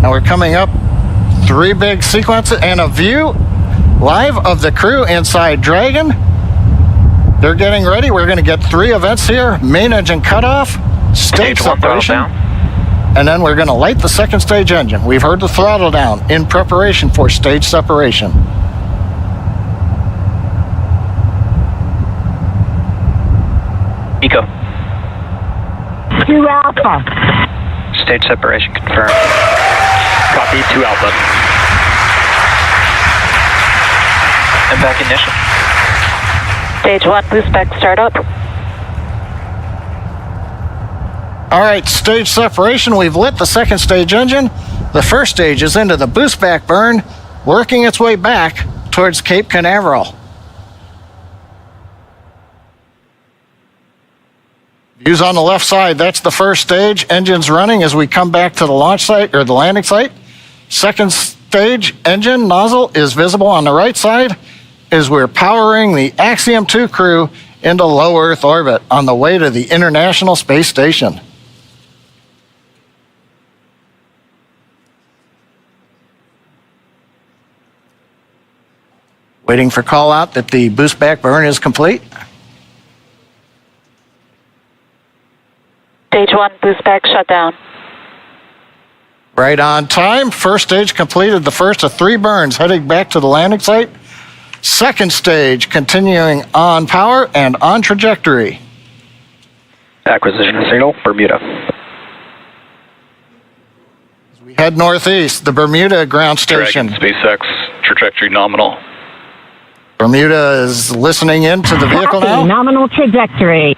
And we're coming up 3 big sequences and a view live of the crew inside Dragon. They're getting ready. We're going to get 3 events here. Main engine cutoff, stage separation, and then we're going to light the second stage engine. We've heard the throttle down in preparation for stage separation. Eco. 2 Alpha. Stage separation confirmed. Copy, 2 Alpha. And back ignition. Stage 1, boost back startup. All right, stage separation. We've lit the second stage engine. The first stage is into the boost back burn, working its way back towards Cape Canaveral. Views on the left side, that's the first stage. Engines running as we come back to the launch site or the landing site. Second stage engine nozzle is visible on the right side as we're powering the Axiom 2 crew into low Earth orbit on the way to the International Space Station. Waiting for call out that the boost back burn is complete. Stage 1, boost back shutdown. Right on time. First stage completed the first of 3 burns heading back to the landing site. Second stage continuing on power and on trajectory. Acquisition signal, Bermuda. As we head northeast, the Bermuda ground station. Dragon, SpaceX, trajectory nominal. Bermuda is listening in to the vehicle Copy, now. nominal trajectory.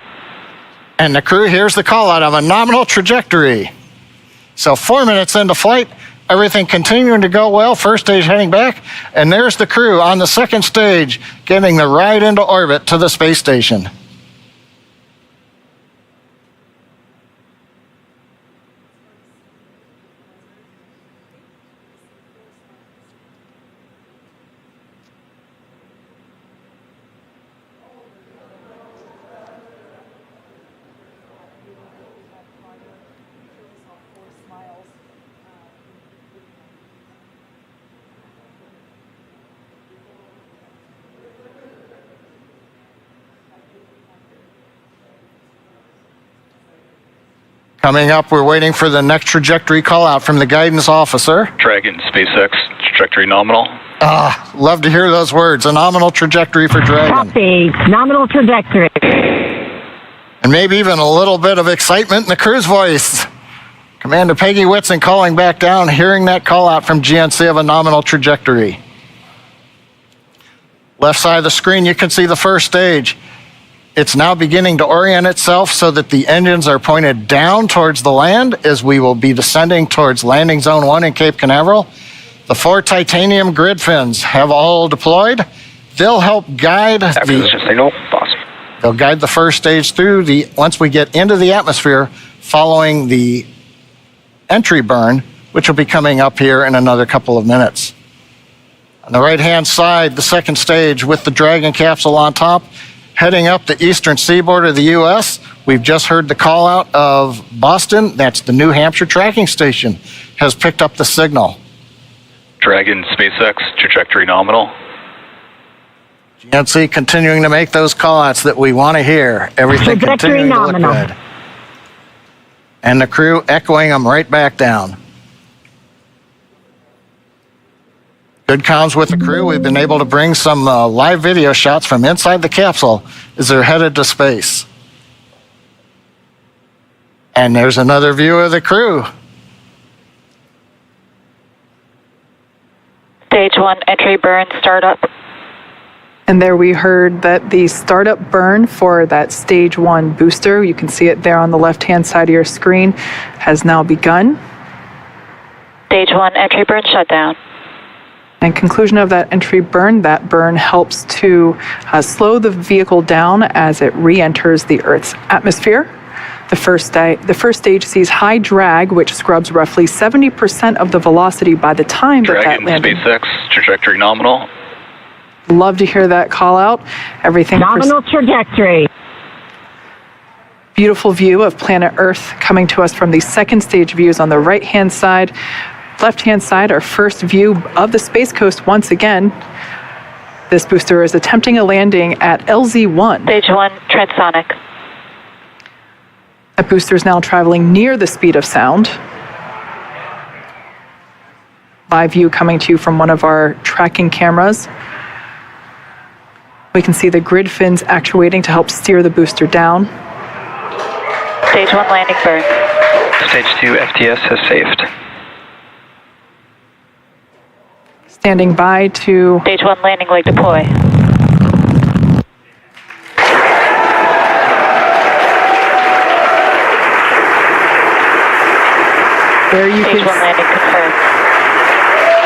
And the crew hears the call out of a nominal trajectory. So 4 minutes into flight, everything continuing to go well. First stage heading back, and there's the crew on the second stage getting the ride into orbit to the space station. Coming up, we're waiting for the next trajectory call out from the guidance officer. Dragon, SpaceX, trajectory nominal. Love to hear those words. A nominal trajectory for Dragon. Copy, nominal trajectory. And maybe even a little bit of excitement in the crew's voice. Commander Peggy Whitson calling back down, hearing that call out from GNC of a nominal trajectory. Left side of the screen, you can see the first stage. It's now beginning to orient itself so that the engines are pointed down towards the land as we will be descending towards landing zone 1 in Cape Canaveral. The 4 titanium grid fins have all deployed. They'll help guide Acquisition signal, boss. They'll guide the first stage through once we get into the atmosphere following the entry burn, which will be coming up here in another couple of minutes. On the right-hand side, the second stage with the Dragon capsule on top, heading up the eastern seaboard of the U.S. We've just heard the call out of Boston. That's the New Hampshire tracking station, has picked up the signal. Dragon, SpaceX, trajectory nominal. GNC continuing to make those call outs that we want to hear. Everything Trajectory continuing nominal. to look good. And the crew echoing them right back down. Good comms with the crew. We've been able to bring some live video shots from inside the capsule as they're headed to space. And there's another view of the crew. Stage 1, entry burn startup. And there we heard that the startup burn for that stage 1 booster, you can see it there on the left-hand side of your screen, has now begun. Stage 1, entry burn shutdown. And conclusion of that entry burn, that burn helps to slow the vehicle down as it re-enters the Earth's atmosphere. The first stage sees high drag, which scrubs roughly 70% of the velocity by the time Dragon, that landing. SpaceX, trajectory nominal. Love to hear that call out. Everything. Nominal trajectory. Beautiful view of planet Earth coming to us from the second stage views on the right-hand side. left-hand side, our first view of the Space Coast once again. This booster is attempting a landing at LZ-1. Stage 1, transonic. That booster is now traveling near the speed of sound. Live view coming to you from one of our tracking cameras. We can see the grid fins actuating to help steer the booster down. Stage 1 landing burn. Stage 2 FTS has saved. Standing by to Stage 1 landing leg deploy. where you Stage 1 landing confirmed.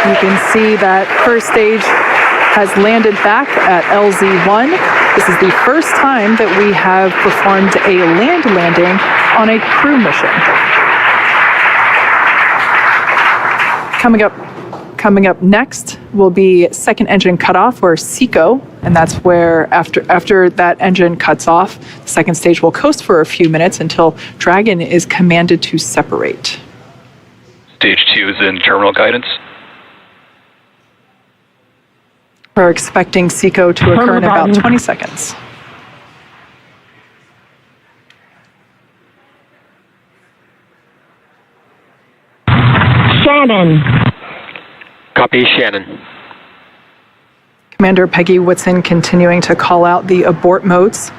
You can see that first stage has landed back at LZ-1. This is the first time that we have performed a land landing on a crew mission. Coming up next will be second engine cutoff, or SECO, and that's where after that engine cuts off, the second stage will coast for a few minutes until Dragon is commanded to separate. Stage 2 is in terminal guidance. We're expecting SECO to occur in about 20 seconds. Shannon. Copy, Shannon. Commander Peggy Whitson continuing to call out the abort modes.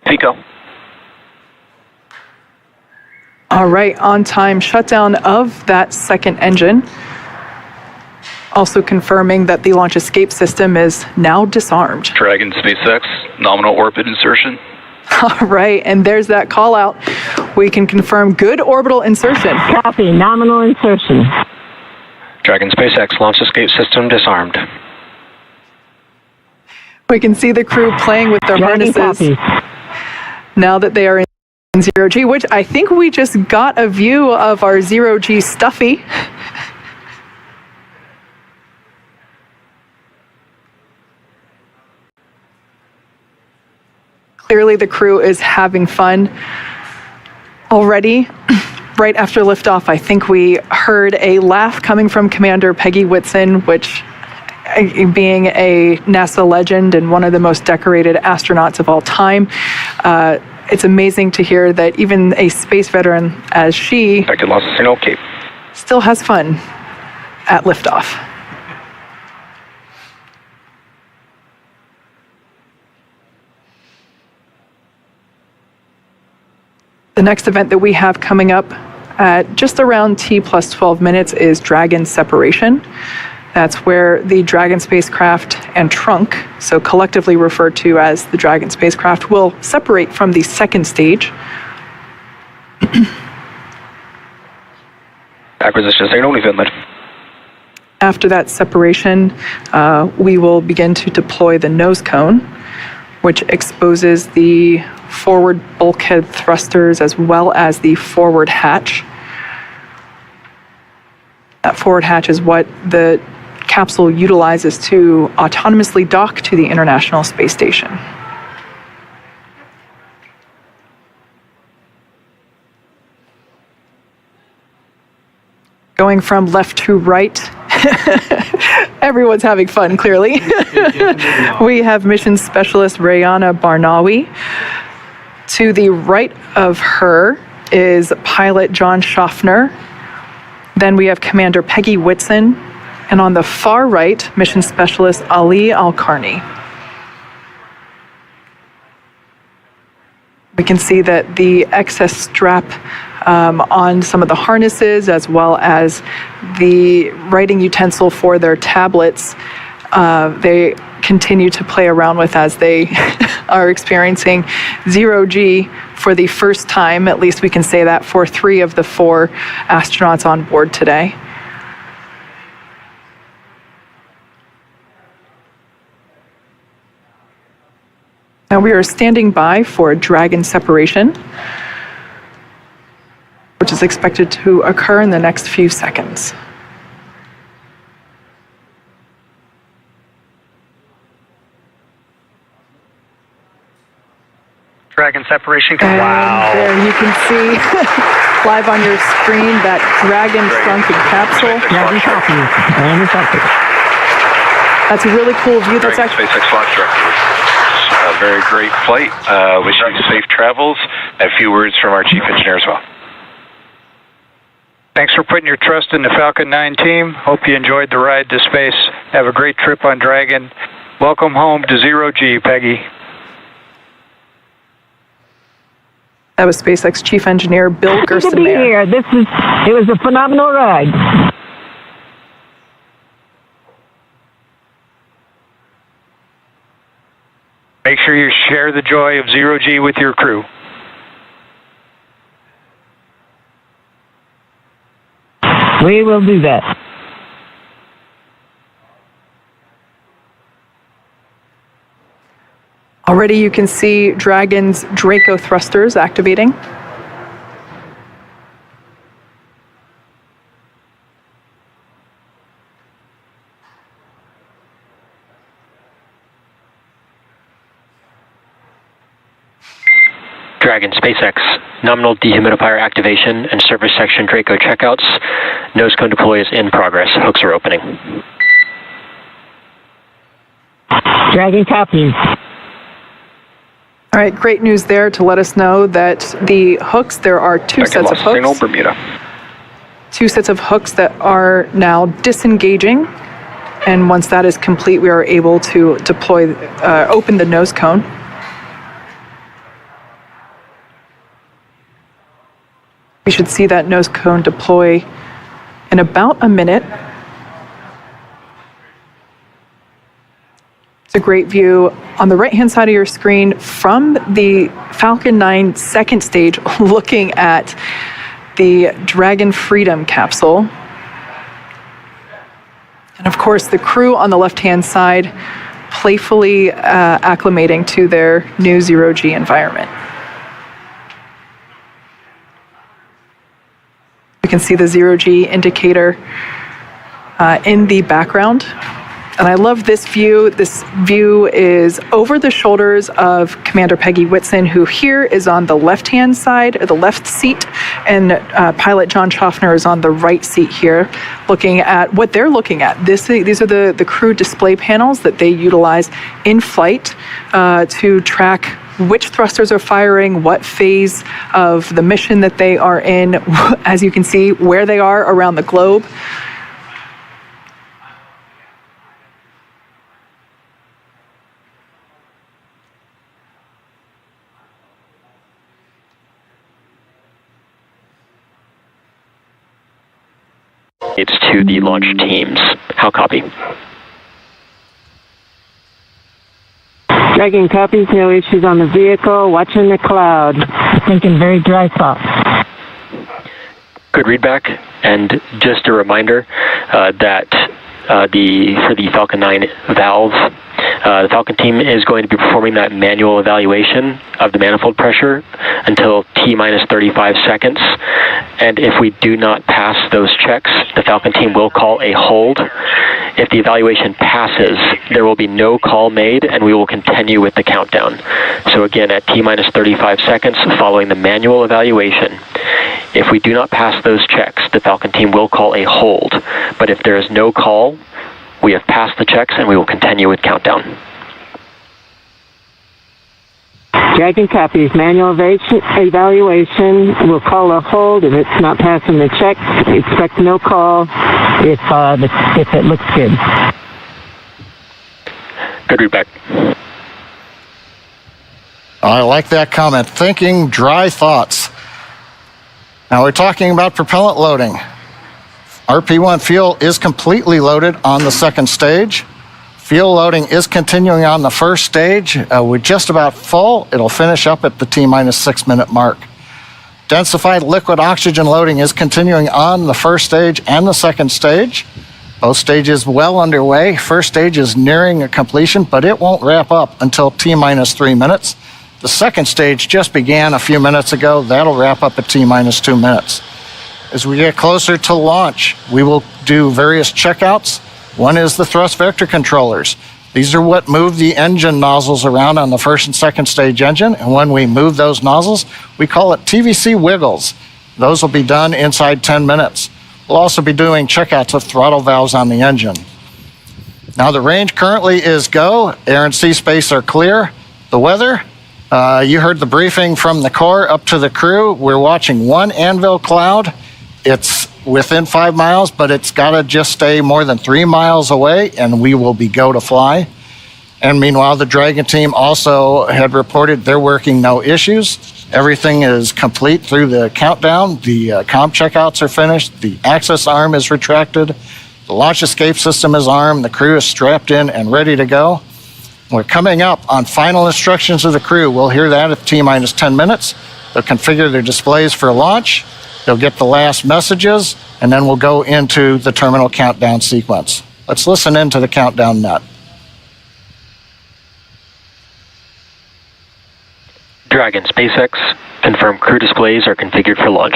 Pico. All right, on-time shutdown of that second engine. Also confirming that the launch escape system is now disarmed. Dragon SpaceX, nominal orbit insertion. All right, and there's that call out. We can confirm good orbital insertion. Copy. Nominal insertion. Dragon SpaceX launch escape system disarmed. We can see the crew playing with their Dragon harnesses copy. now that they are in zero-G, which I think we just got a view of our zero-G Stuffy. Clearly the crew is having fun already. Right after liftoff, I think we heard a laugh coming from Commander Peggy Whitson, which, being a NASA legend and one of the most decorated astronauts of all time, it's amazing to hear that even a space veteran as she Packet loss of signal, Cape. still has fun at liftoff. The next event that we have coming up at just around T plus 12 minutes is Dragon separation. That's where the Dragon spacecraft and trunk, so collectively referred to as the Dragon spacecraft, will separate from the second stage. Acquisition signal, leave inlet. After that separation, we will begin to deploy the nose cone, which exposes the forward bulkhead thrusters as well as the forward hatch. That forward hatch is what the capsule utilizes to autonomously dock to the International Space Station. Going from left to right, everyone's having fun, clearly. We have mission specialist Rayana Barnawi. To the right of her is pilot John Schaffner. Then we have Commander Peggy Whitson. And on the far right, mission specialist Ali Al-Karni. We can see that the excess strap on some of the harnesses, as well as the writing utensil for their tablets, they continue to play around with as they are experiencing zero-G for the first time. At least we can say that for 3 of the 4 astronauts on board today. Now we are standing by for Dragon separation, which is expected to occur in the next few seconds. Dragon separation. And there you can see live on your screen that Dragon shrunken capsule. Dragon copy. Dragon copy. That's a really cool view. That's Dragon, actually SpaceX launch director. A very great flight. Wish you safe travels. A few words from our chief engineer as well. Thanks for putting your trust in the Falcon 9 team. Hope you enjoyed the ride to space. Have a great trip on Dragon. Welcome home to Zero G, Peggy. that was SpaceX Chief Engineer Bill Happy Gersten to be there. here. It was a phenomenal ride. Make sure you share the joy of Zero G with your crew. We will do that. Already you can see Dragon's Draco thrusters activating. Dragon, SpaceX, nominal dehumidifier activation and surface section Draco checkouts. Nose cone deploy is in progress. Hooks are opening. Dragon copies. All right, great news there to let us know that the hooks, there are two sets of hooks. Signal, Bermuda. Two sets of hooks that are now disengaging. And once that is complete, we are able to deploy, open the nose cone. We should see that nose cone deploy in about a minute. It's a great view on the right-hand side of your screen from the Falcon 9 second stage, looking at the Dragon Freedom capsule. And of course, the crew on the left-hand side playfully acclimating to their new zero-G environment. You can see the zero-G indicator in the background. And I love this view. This view is over the shoulders of Commander Peggy Whitson, who here is on the left-hand side, or the left seat, and pilot John Schaffner is on the right seat here, looking at what they're looking at. These are the crew display panels that they utilize in flight to track which thrusters are firing, what phase of the mission that they are in, as you can see, where they are around the globe. It's to the launch teams. How copy? Dragon copies, no issues on the vehicle. Watching the cloud. Thinking very dry spots. Good readback, and just a reminder that for the Falcon 9 valve, the Falcon team is going to be performing that manual evaluation of the manifold pressure until T-minus 35 seconds. And if we do not pass those checks, the Falcon team will call a hold. If the evaluation passes, there will be no call made, and we will continue with the countdown. So again, at T-minus 35 seconds following the manual evaluation, if we do not pass those checks, the Falcon team will call a hold. But if there is no call, we have passed the checks, and we will continue with countdown. Dragon copies, manual evaluation. We'll call a hold if it's not passing the check. Expect no call if it looks good. Good readback. I like that comment. Thinking dry thoughts. Now we're talking about propellant loading. RP1 fuel is completely loaded on the second stage. Fuel loading is continuing on the first stage. We're just about full. It'll finish up at the T-minus 6 minute mark. Densified liquid oxygen loading is continuing on the first stage and the second stage. Both stages well underway. First stage is nearing a completion, but it won't wrap up until T-minus 3 minutes. The second stage just began a few minutes ago. That'll wrap up at T-minus 2 minutes. As we get closer to launch, we will do various checkouts. One is the thrust vector controllers. These are what move the engine nozzles around on the first and second stage engine. And when we move those nozzles, we call it TVC wiggles. Those will be done inside 10 minutes. We'll also be doing checkouts of throttle valves on the engine. Now the range currently is go. Air and sea space are clear. The weather, you heard the briefing from the Corps up to the crew. We're watching one anvil cloud. It's within 5 miles, but it's got to just stay more than 3 miles away, and we will be go to fly. And meanwhile, the Dragon team also had reported they're working no issues. Everything is complete through the countdown. The comm checkouts are finished. The access arm is retracted. The launch escape system is armed. The crew is strapped in and ready to go. We're coming up on final instructions of the crew. We'll hear that at T-minus 10 minutes. They'll configure their displays for launch. They'll get the last messages, and then we'll go into the terminal countdown sequence. Let's listen into the countdown net. Dragon, SpaceX, confirm crew displays are configured for launch.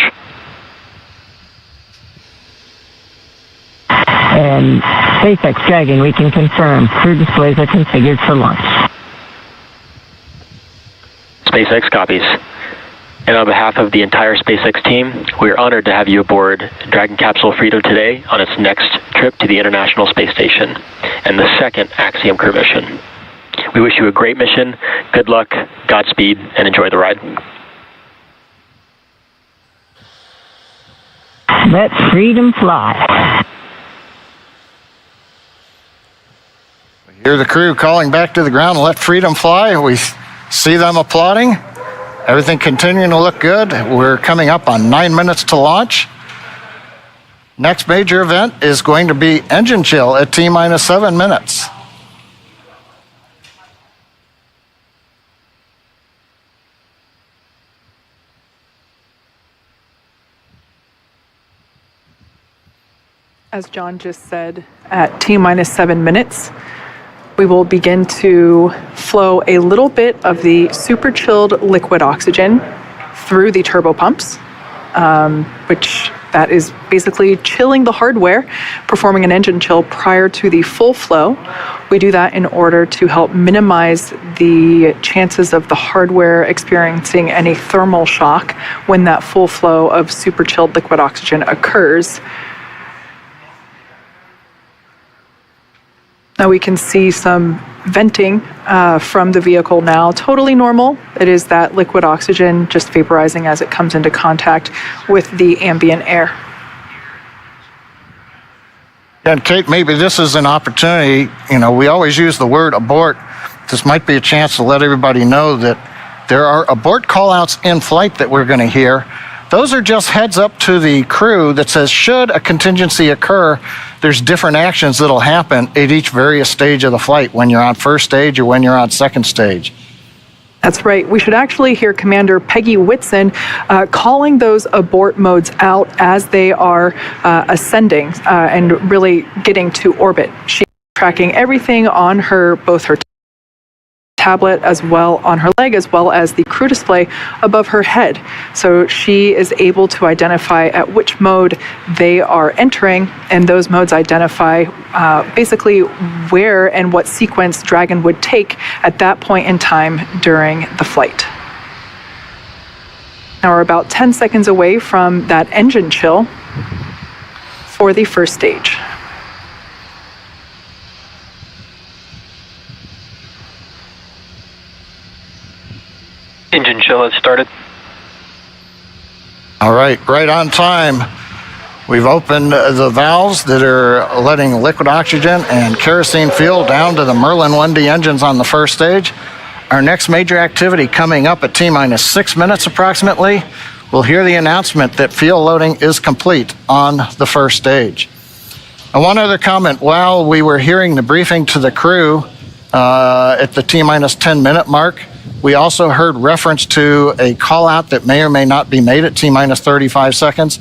And SpaceX Dragon, we can confirm crew displays are configured for launch. SpaceX copies. And on behalf of the entire SpaceX team, we are honored to have you aboard Dragon Capsule Freedom today on its next trip to the International Space Station and the second Axiom crew mission. We wish you a great mission, good luck, Godspeed, and enjoy the ride. Let freedom fly. Hear the crew calling back to the ground, let freedom fly. We see them applauding. Everything continuing to look good. We're coming up on 9 minutes to launch. Next major event is going to be engine chill at T-minus 7 minutes. As John just said, at T-minus 7 minutes, we will begin to flow a little bit of the super chilled liquid oxygen through the turbo pumps, which that is basically chilling the hardware, performing an engine chill prior to the full flow. We do that in order to help minimize the chances of the hardware experiencing any thermal shock when that full flow of super chilled liquid oxygen occurs. Now we can see some venting from the vehicle now, totally normal. It is that liquid oxygen just vaporizing as it comes into contact with the ambient air. And Kate, maybe this is an opportunity. You know, we always use the word abort. This might be a chance to let everybody know that there are abort callouts in flight that we're going to hear. Those are just heads up to the crew that says, should a contingency occur, there's different actions that'll happen at each various stage of the flight, when you're on first stage or when you're on second stage. That's right. We should actually hear Commander Peggy Whitson calling those abort modes out as they are ascending and really getting to orbit. She's tracking everything on her, both her tablet as well on her leg, as well as the crew display above her head. So she is able to identify at which mode they are entering, and those modes identify basically where and what sequence Dragon would take at that point in time during the flight. Now we're about 10 seconds away from that engine chill for the first stage. Engine chill has started. All right on time. We've opened the valves that are letting liquid oxygen and kerosene fuel down to the Merlin 1D engines on the first stage. Our next major activity coming up at T-minus 6 minutes approximately, we'll hear the announcement that fuel loading is complete on the first stage. And one other comment, while we were hearing the briefing to the crew at the T-minus 10 minute mark, we also heard reference to a call out that may or may not be made at T-minus 35 seconds.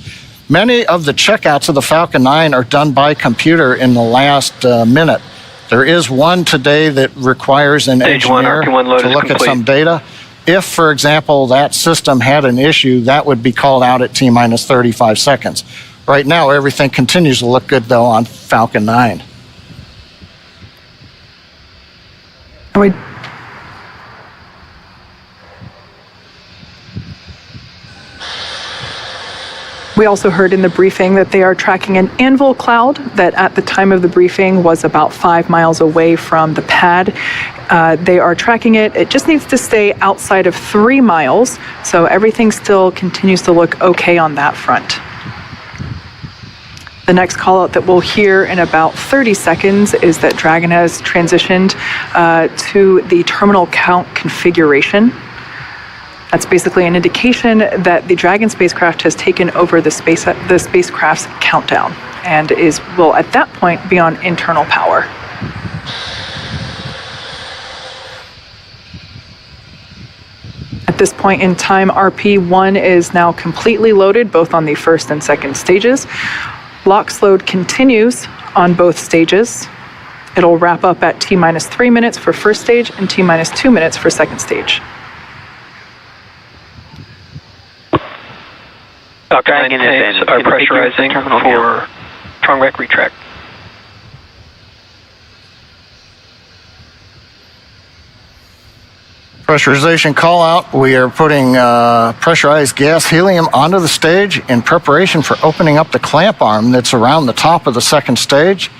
Many of the checkouts of the Falcon 9 are done by computer in the last minute. There is one today that requires an engineer to look at some data. If, for example, that system had an issue, that would be called out at T-minus 35 seconds. Right now, everything continues to look good, though, on Falcon 9. And we also heard in the briefing that they are tracking an anvil cloud that at the time of the briefing was about 5 miles away from the pad. They are tracking it. It just needs to stay outside of 3 miles, so everything still continues to look okay on that front. The next call out that we'll hear in about 30 seconds is that Dragon has transitioned to the terminal count configuration. That's basically an indication that the Dragon spacecraft has taken over the spacecraft's countdown and will at that point be on internal power. At this point in time, RP-1 is now completely loaded, both on the first and second stages. LOX load continues on both stages. It'll wrap up at T-minus 3 minutes for first stage and T-minus 2 minutes for second stage. Dragon tanks are pressurizing for Trongback retract. Pressurization call out. We are putting pressurized gas helium onto the stage in preparation for opening up the clamp arm that's around the top of the second stage.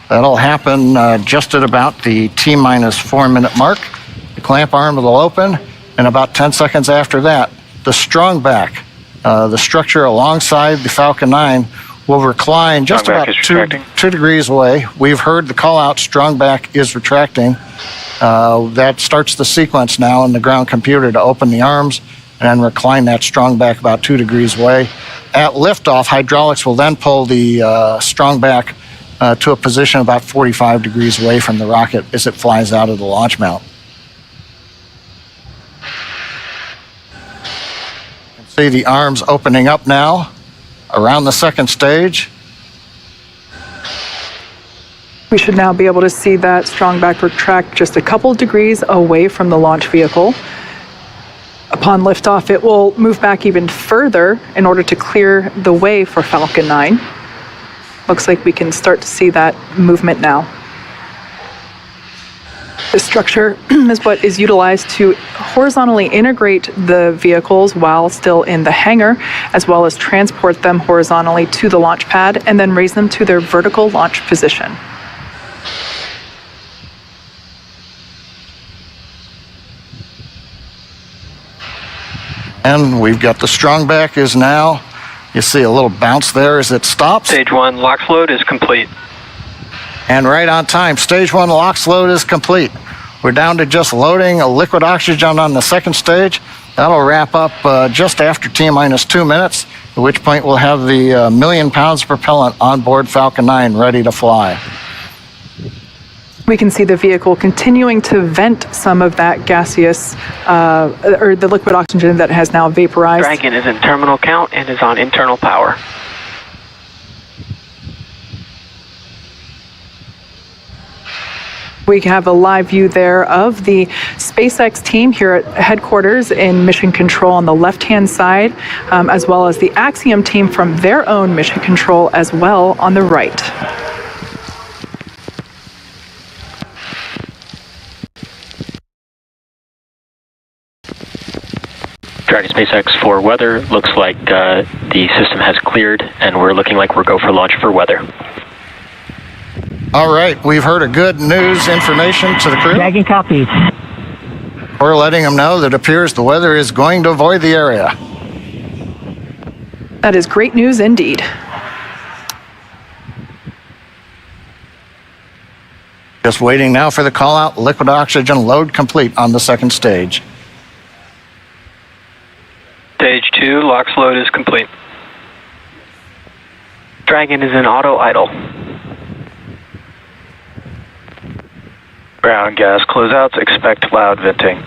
That'll happen just at about the T-minus 4 minute mark. The clamp arm will open, and about 10 seconds after that, the strong back, the structure alongside the Falcon 9, will recline just about 2 degrees away. We've heard the call out, strong back is retracting. That starts the sequence now in the ground computer to open the arms and then recline that strong back about 2 degrees away. At liftoff, hydraulics will then pull the strong back to a position about 45 degrees away from the rocket as it flies out of the launch mount. You can see the arms opening up now around the second stage. We should now be able to see that strong back retract just a couple degrees away from the launch vehicle. Upon liftoff, it will move back even further in order to clear the way for Falcon 9. Looks like we can start to see that movement now. This structure is what is utilized to horizontally integrate the vehicles while still in the hangar, as well as transport them horizontally to the launch pad and then raise them to their vertical launch position. And we've got the strong back is now, you see a little bounce there as it stops. Stage 1 LOX load is complete. And right on time, stage 1 LOX load is complete. We're down to just loading a liquid oxygen on the second stage. That'll wrap up just after T-minus 2 minutes, at which point we'll have the 1 million pounds of propellant on board Falcon 9 ready to fly. We can see the vehicle continuing to vent some of that gaseous, or the liquid oxygen that has now vaporized. Dragon is in terminal count and is on internal power. We have a live view there of the SpaceX team here at headquarters in Mission Control on the left-hand side, as well as the Axiom team from their own Mission Control as well on the right. Dragon SpaceX for weather. Looks like the system has cleared and we're looking like we're go for launch for weather. All right, we've heard a good news information to the crew. Dragon copies. We're letting them know that it appears the weather is going to avoid the area. That is great news indeed. Just waiting now for the call out, liquid oxygen load complete on the second stage. Stage 2 LOX load is complete. Dragon is in auto idle. Ground gas closeouts, expect loud venting.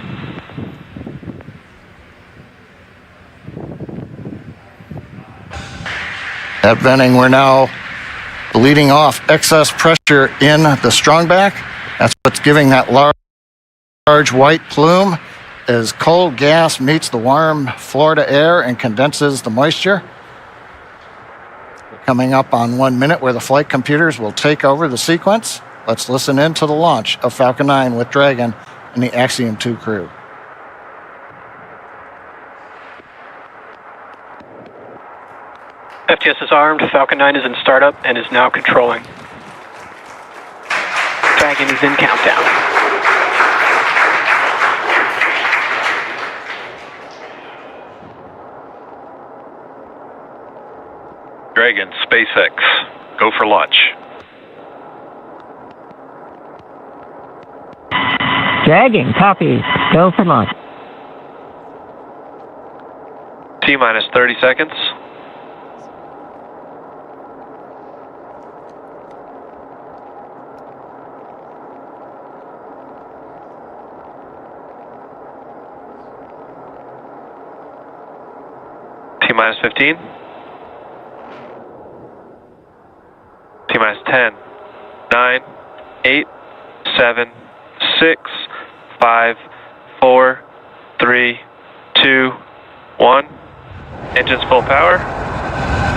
At venting, we're now bleeding off excess pressure in the strong back. That's what's giving that large white plume as cold gas meets the warm Florida air and condenses the moisture. We're coming up on 1 minute where the flight computers will take over the sequence. Let's listen in to the launch of Falcon 9 with Dragon and the Axiom 2 crew. FTS is armed, Falcon 9 is in startup and is now controlling. Dragon is in countdown. Dragon, SpaceX, go for launch. Dragon, copy. Go for launch. T-minus 30 seconds. T-minus 15. T-minus 10, 9, 8, 7, 6, 5, 4, 3, 2, 1. Engines full power.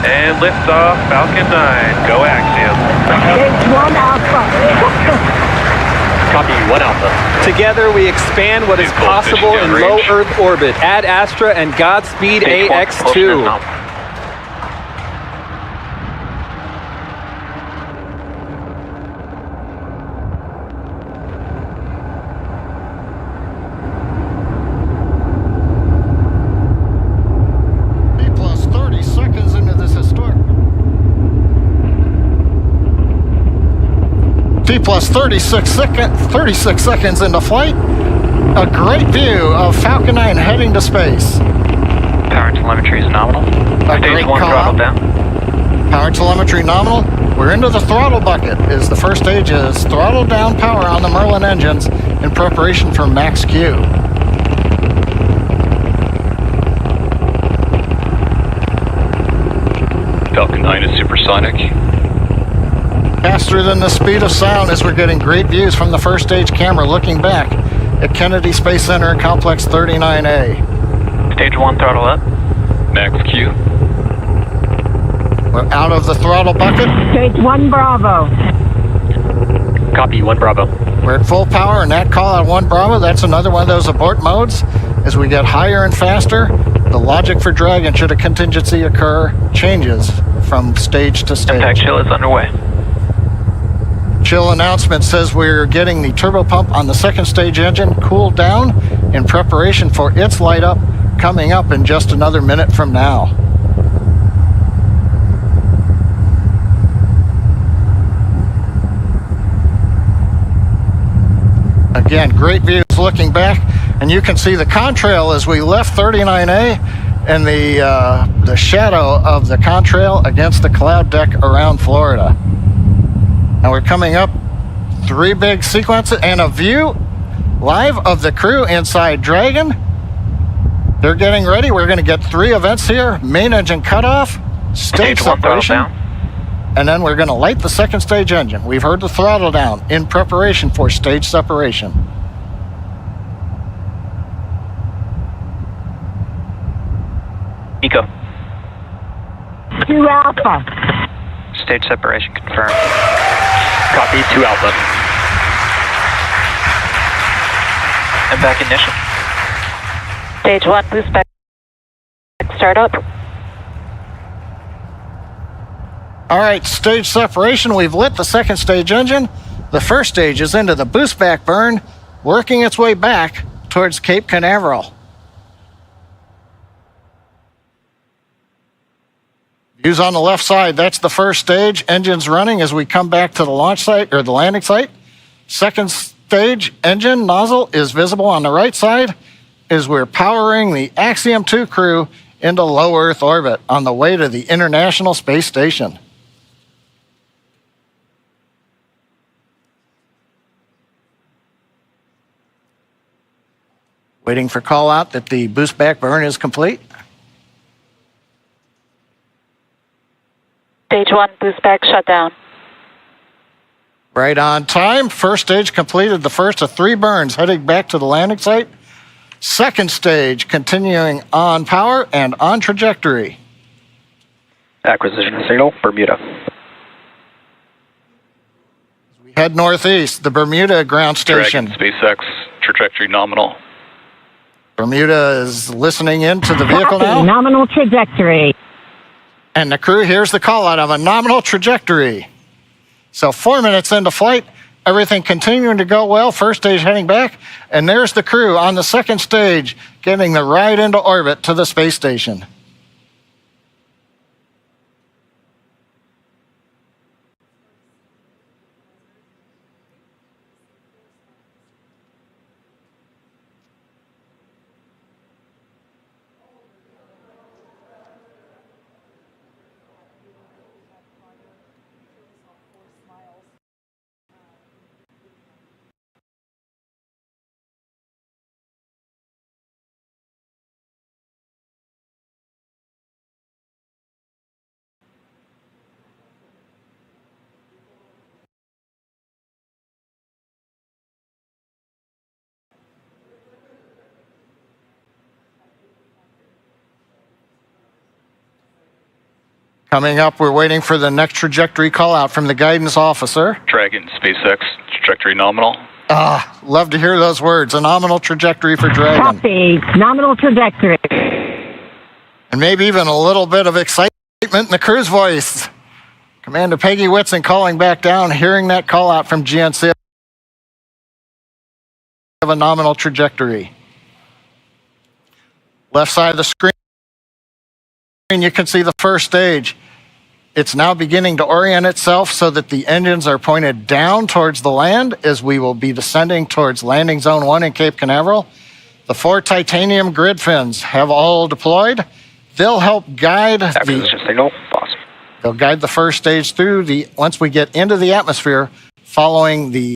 And liftoff, Falcon 9. Go Axiom. Stage 1 Alpha. Copy, 1 Alpha. Together we expand what is possible in low Earth orbit. Ad Astra and Godspeed Stage 1, Ax-2. T plus 30 seconds into this historic. T plus 36 seconds into flight. A great view of Falcon 9 heading to space. Power telemetry is nominal. Stage 1 throttle down. Power telemetry nominal. We're into the throttle bucket. Is the first stage is throttle down power on the Merlin engines in preparation for max Q. Falcon 9 is supersonic. Faster than the speed of sound as we're getting great views from the first stage camera looking back at Kennedy Space Center and Complex 39A. Stage 1 throttle up. Max Q. We're out of the throttle bucket. Stage 1 Bravo. Copy, 1 Bravo. We're at full power, and that call on 1 Bravo, that's another one of those abort modes. As we get higher and faster, the logic for Dragon, should a contingency occur, changes from stage to stage. Impact chill is underway. Chill announcement says we're getting the turbo pump on the second stage engine cooled down in preparation for its light up, coming up in just another minute from now. Again, great views looking back, and you can see the contrail as we left 39A and the shadow of the contrail against the cloud deck around Florida. Now we're coming up 3 big sequences and a view live of the crew inside Dragon. They're getting ready. We're going to get 3 events here. Main engine cutoff, stage separation, and then we're going to light the second stage engine. We've heard the throttle down in preparation for stage separation. Eco. 2 Alpha. Stage separation confirmed. Copy, 2 Alpha. And back ignition. Stage 1 boost back startup. All right, stage separation. We've lit the second stage engine. The first stage is into the boost back burn, working its way back towards Cape Canaveral. Views on the left side, that's the first stage. Engines running as we come back to the launch site or the landing site. Second stage engine nozzle is visible on the right side as we're powering the Axiom 2 crew into low Earth orbit on the way to the International Space Station. Waiting for call out that the boost back burn is complete. Stage 1 boost back shutdown. Right on time. First stage completed the first of 3 burns heading back to the landing site. Second stage continuing on power and on trajectory. Acquisition signal, Bermuda. We head northeast, the Bermuda ground station. Dragon, SpaceX, trajectory nominal. Bermuda is listening in to the vehicle now. Nominal trajectory. And the crew hears the call out of a nominal trajectory. So 4 minutes into flight, everything continuing to go well. First stage heading back. And there's the crew on the second stage getting the ride into orbit to the space station. Coming up, we're waiting for the next trajectory call out from the guidance officer. Dragon, SpaceX, trajectory nominal. Love to hear those words. A nominal trajectory for Dragon. Copy. Nominal trajectory. And maybe even a little bit of excitement in the crew's voice. Commander Peggy Whitson calling back down, hearing that call out from GNC of a nominal trajectory. Left side of the screen, you can see the first stage. It's now beginning to orient itself so that the engines are pointed down towards the land as we will be descending towards landing zone 1 in Cape Canaveral. The 4 titanium grid fins have all deployed. They'll help guide They'll guide the first stage through once we get into the atmosphere following the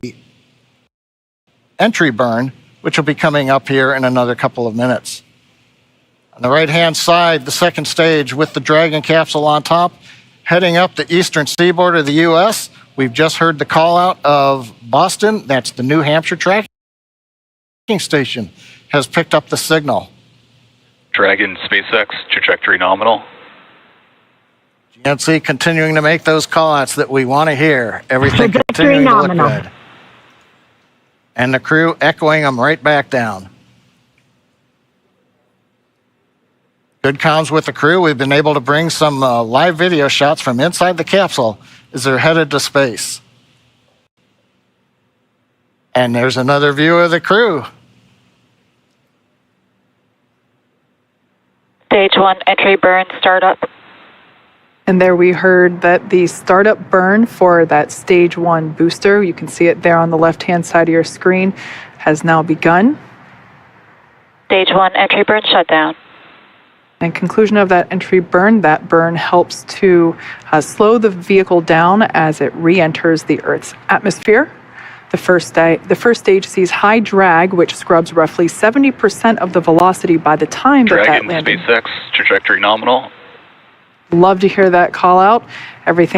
entry burn, which will be coming up here in another couple of minutes. On the right-hand side, the second stage with the Dragon capsule on top, heading up the eastern seaboard of the U.S. We've just heard the call out of Boston. That's the New Hampshire tracking station has picked up the signal. Dragon, SpaceX, trajectory nominal. GNC continuing to make those call outs that we want to hear. Everything continuing to look good. And the crew echoing them right back down. Good comms with the crew. We've been able to bring some live video shots from inside the capsule as they're headed to space. And there's another view of the crew. Stage 1, entry burn, startup. And there we heard that the startup burn for that stage 1 booster, you can see it there on the left-hand side of your screen, has now begun. Stage 1, entry burn, shutdown. And conclusion of that entry burn, that burn helps to slow the vehicle down as it re-enters the Earth's atmosphere. The first stage sees high drag, which scrubs roughly 70% of the velocity by the time Dragon, that landing. SpaceX, trajectory nominal. Love to hear that call out. Everything